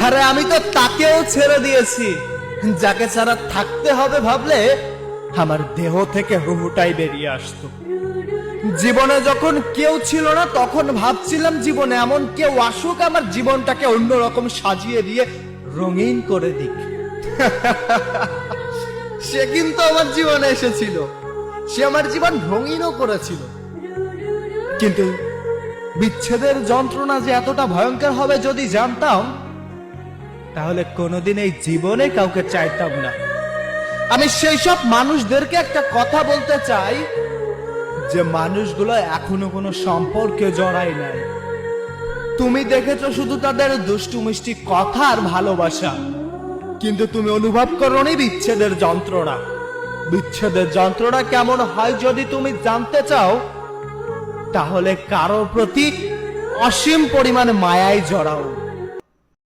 আরে আমি তো তাকেও ছেড়ে দিয়েছি, যাকে ছাড়া থাকতে হবে ভাবলে আমার দেহ থেকে রুহুটাই বেরিয়ে আসতো। জীবনে যখন কেউ ছিল না তখন ভাবছিলাম জীবনে এমন কেউ আসুক আমার জীবনটাকে অন্যরকম সাজিয়ে দিয়ে রঙিন করে দিক। সে কিন্তু আমার জীবনে এসেছিল, সে আমার জীবন রঙিনও করেছিল। কিন্তু বিচ্ছেদের যন্ত্রণা যে এতটা ভয়ঙ্কর হবে যদি জানতাম, তাহলে কোনোদিন এই জীবনে কাউকে চাইতাম না। আমি সেই সব মানুষদেরকে একটা কথা বলতে চাই, যে মানুষগুলো এখনো কোনো সম্পর্কে জড়ায় নাই। তুমি দেখেছো শুধু তাদের দুষ্টু মিষ্টি কথা আর ভালোবাসা, কিন্তু তুমি অনুভব করোনি বিচ্ছেদের যন্ত্রণা। বিচ্ছেদের যন্ত্রণা কেমন হয় যদি তুমি জানতে চাও, তাহলে কারোর প্রতি অসীম পরিমাণ মায়ায় জড়াও।